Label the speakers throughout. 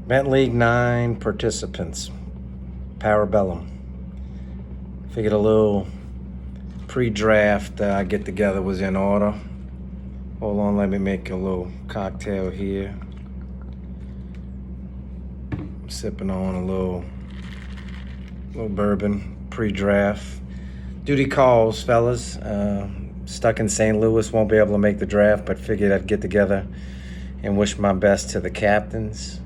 Speaker 1: Bentleague IX participants, Parabellum. Figured a little pre-draft get-together was in order. Hold on, let me make a little cocktail here. I'm sipping on a little bourbon pre-draft. Duty calls, fellas. Stuck in St. Louis, won't be able to make the draft, but figured I'd get together and wish my best to the captains.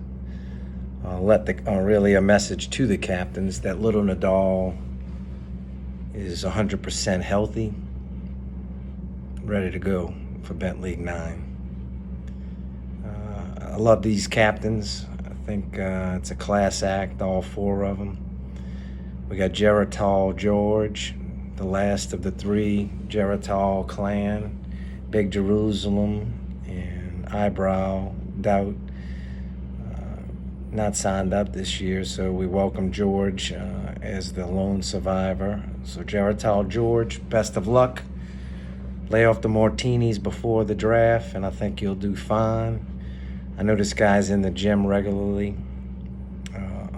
Speaker 1: Really a message to the captains that little Nadal is 100% healthy, ready to go for Bentleague IX. I love these captains. I think it's a class act, all four of them. We got Geritol George, the last of the three Geritol clan, Big Jerusalem and Eyebrow Doubt. Not signed up this year, so we welcome George as the lone survivor. So Geritol George, best of luck. Lay off the martinis before the draft, and I think you'll do fine. I know this guy's in the gym regularly,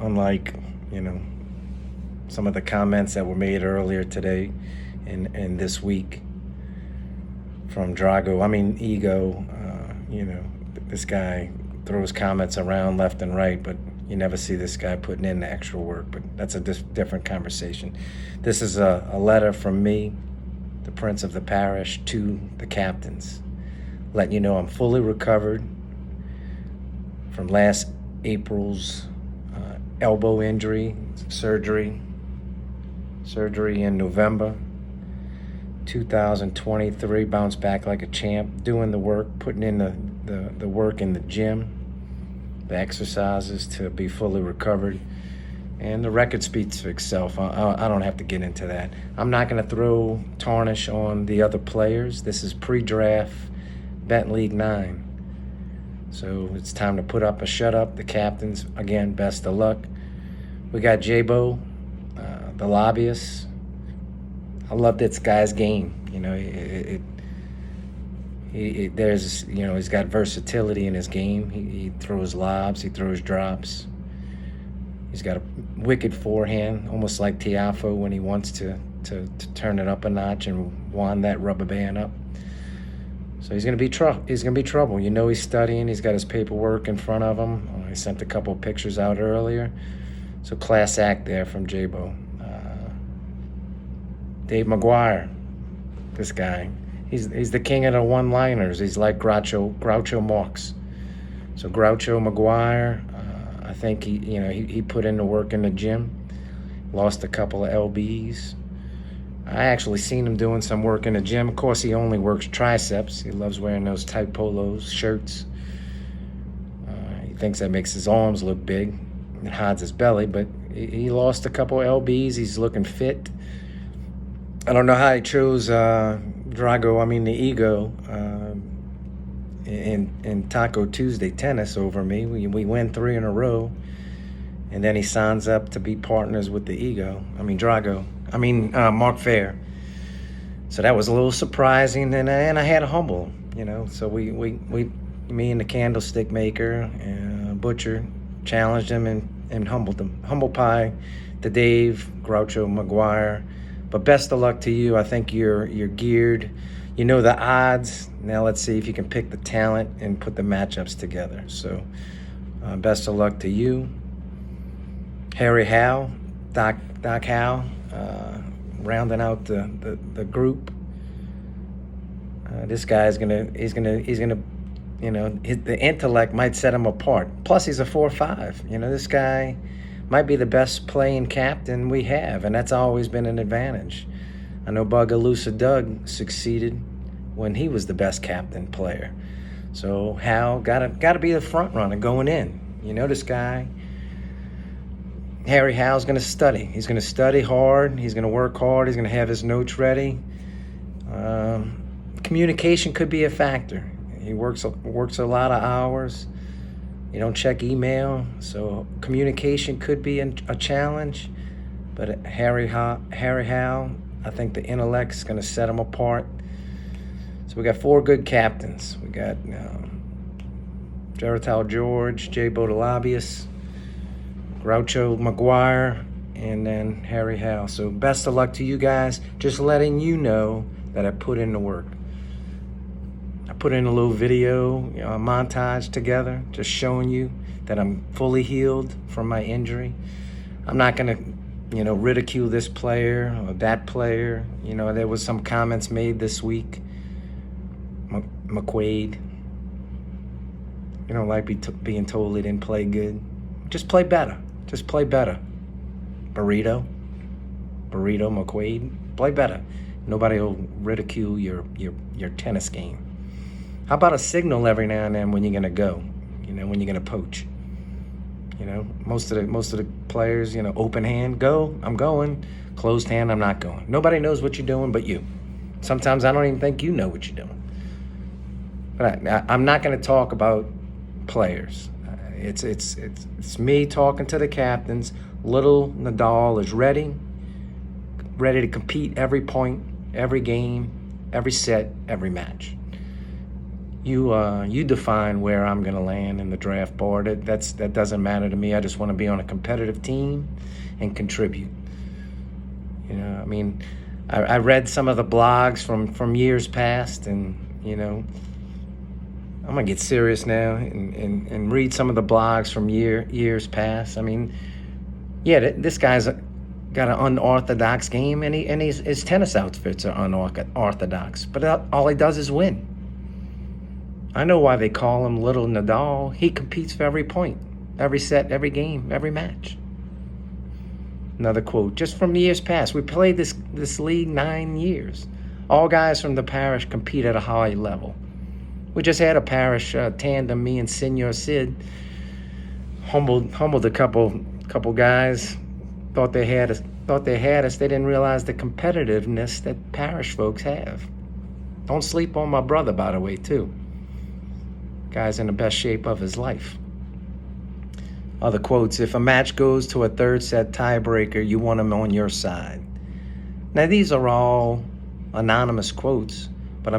Speaker 1: unlike, some of the comments that were made earlier today and this week from Ego. This guy throws comments around left and right, but you never see this guy putting in the extra work. But that's a different conversation. This is a letter from me, the Prince of the Parish, to the captains, letting you know I'm fully recovered from last April's elbow injury, surgery in November 2023. Bounced back like a champ, doing the work, putting in the work in the gym, the exercises to be fully recovered, and the record speaks for itself. I don't have to get into that. I'm not going to throw tarnish on the other players. This is pre-draft Bentleague IX. So it's time to put up or shut up. The captains, again, best of luck. We got J-Bo, the lobbyist. I love this guy's game. He's got versatility in his game. He throws lobs, he throws drops. He's got a wicked forehand, almost like Tiafo when he wants to turn it up a notch and wind that rubber band up. So he's gonna be trouble. He's studying. He's got his paperwork in front of him. I sent a couple of pictures out earlier. So class act there from J-Bo. Dave McGuire, this guy. He's the king of the one-liners. He's like Groucho Marx. So Groucho McGuire, I think he put in the work in the gym. Lost a couple of LBs. I actually seen him doing some work in the gym. Of course, he only works triceps. He loves wearing those tight polos, shirts. He thinks that makes his arms look big. It hides his belly, but he lost a couple of LBs. He's looking fit. I don't know how he chose the Ego, in Taco Tuesday tennis over me. We win 3 in a row, and then he signs up to be partners with the Mark Fair. So that was a little surprising, and I had to humble him, So me and the candlestick maker, Butcher, challenged him and humbled him. Humble pie to Dave, Groucho McGuire. But best of luck to you. I think you're geared. You know the odds. Now let's see if you can pick the talent and put the matchups together. So best of luck to you. Harry Howe, Doc Howe, rounding out the group. This guy the intellect might set him apart. Plus he's a 4-5. This guy might be the best playing captain we have, and that's always been an advantage. I know Bugaloosa Doug succeeded when he was the best captain player. So Hal gotta be the front runner going in. This guy, Harry Howe's gonna study. He's gonna study hard. He's gonna work hard. He's gonna have his notes ready. Communication could be a factor. He works a lot of hours. You don't check email, so communication could be a challenge. But Harry Howe, I think the intellect's going to set him apart. So we got 4 good captains. We got Geritol George, Jay Bodalabius, Groucho McGuire, and then Harry Howell. So best of luck to you guys. Just letting you know that I put in the work. I put in a little video, a montage together, just showing you that I'm fully healed from my injury. I'm not going to, ridicule this player or that player. There was some comments made this week. McQuaid. You don't like being told he didn't play good. Just play better. Just play better. Burrito, McQuaid, play better. Nobody will ridicule your tennis game. How about a signal every now and then when you're gonna go? When you're gonna poach. Most of the players, open hand, go, I'm going. Closed hand, I'm not going. Nobody knows what you're doing but you. Sometimes I don't even think you know what you're doing. But I'm not gonna talk about players. It's me talking to the captains. Little Nadal is ready to compete every point, every game, every set, every match. You define where I'm going to land in the draft board. That doesn't matter to me. I just want to be on a competitive team and contribute. I read some of the blogs from years past, and I'm gonna get serious now and read some of the blogs from years past. This guy's got an unorthodox game, and his tennis outfits are unorthodox. But all he does is win. I know why they call him Little Nadal. He competes for every point, every set, every game, every match. Another quote, just from years past. We played this league 9 years. All guys from the parish compete at a high level. We just had a parish tandem, me and Senor Sid. Humbled a couple guys. Thought they had us. They didn't realize the competitiveness that parish folks have. Don't sleep on my brother, by the way, too. Guy's in the best shape of his life. Other quotes, if a match goes to a third set tiebreaker, you want him on your side. Now, these are all anonymous quotes, but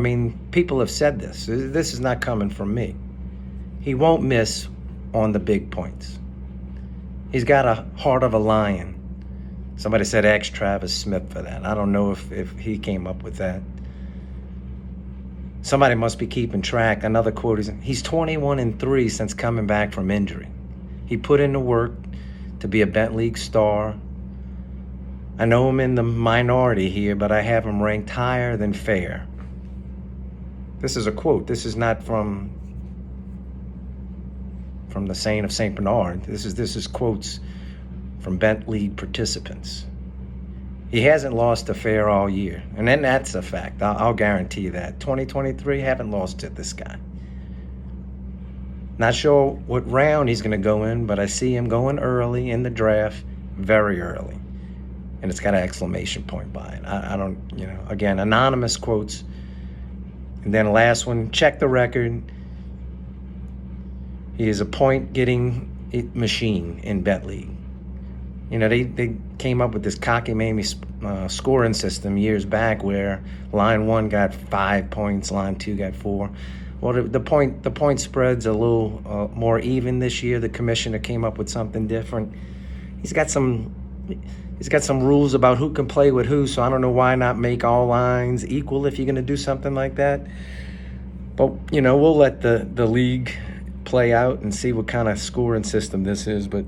Speaker 1: people have said this. This is not coming from me. He won't miss on the big points. He's got a heart of a lion. Somebody said X Travis Smith for that. I don't know if he came up with that. Somebody must be keeping track. Another quote is, he's 21-3 since coming back from injury. He put in the work to be a Bentleague star. I know I'm in the minority here, but I have him ranked higher than fair. This is a quote. This is not from the Saint of St. Bernard. This is quotes from Bentleague participants. He hasn't lost a fair all year, and then that's a fact. I'll guarantee that. 2023, haven't lost to this guy. Not sure what round he's going to go in, but I see him going early in the draft, very early. And it's got an exclamation point by it. I don't, again, anonymous quotes. And then the last one, check the record. He is a point-getting machine in Bentleague. They came up with this cockamamie scoring system years back where line 1 got 5 points, line 2 got 4. Well, the point spread's a little more even this year. The commissioner came up with something different. He's got some rules about who can play with who, so I don't know why not make all lines equal if you're going to do something like that. But, we'll let the league play out and see what kind of scoring system this is. But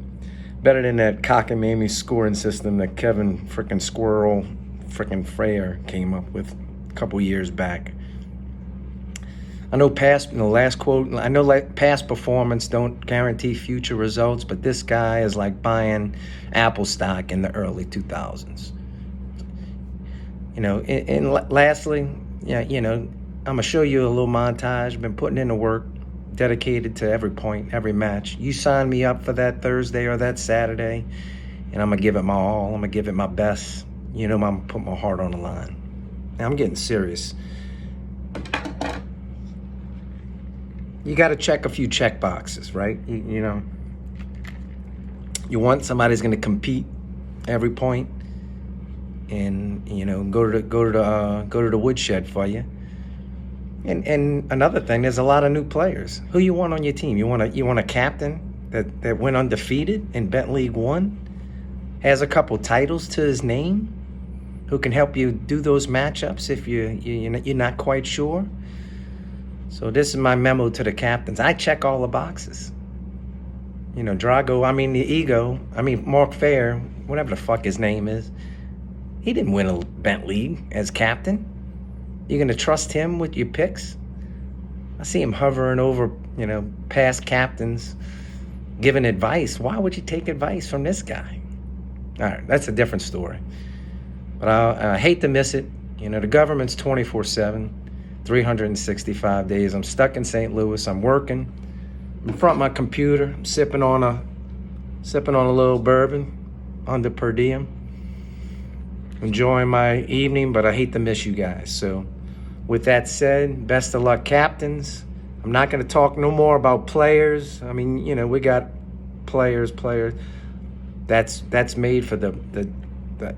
Speaker 1: better than that cockamamie scoring system that Kevin frickin' Squirrel frickin' Frayer came up with a couple years back. I know last quote, I know past performance don't guarantee future results, but this guy is like buying Apple stock in the early 2000s. And lastly, I'm gonna show you a little montage. Been putting in the work, dedicated to every point, every match. You sign me up for that Thursday or that Saturday, and I'm gonna give it my all. I'm gonna give it my best. I'm gonna put my heart on the line. Now I'm getting serious. You got to check a few check boxes, right? You want somebody who's going to compete every point, and go to the woodshed for you. And another thing, there's a lot of new players. Who you want on your team? You want a captain that went undefeated in Bentleague I, has a couple titles to his name, who can help you do those matchups if you're not quite sure. So this is my memo to the captains. I check all the boxes. Mark Fair, whatever the fuck his name is, he didn't win a Bentleague as captain. You gonna trust him with your picks? I see him hovering over, past captains, giving advice. Why would you take advice from this guy? All right, that's a different story. But I hate to miss it. The government's 24/7, 365 days. I'm stuck in St. Louis. I'm working in front of my computer. I'm sipping on a little bourbon under per diem. Enjoying my evening, but I hate to miss you guys. So with that said, best of luck, captains. I'm not going to talk no more about players. We got players. That's made for the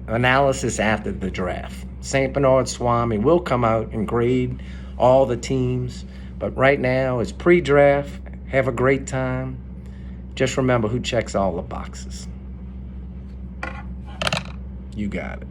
Speaker 1: analysis after the draft. St. Bernard Swami will come out and grade all the teams. But right now, it's pre-draft. Have a great time. Just remember who checks all the boxes. You got it.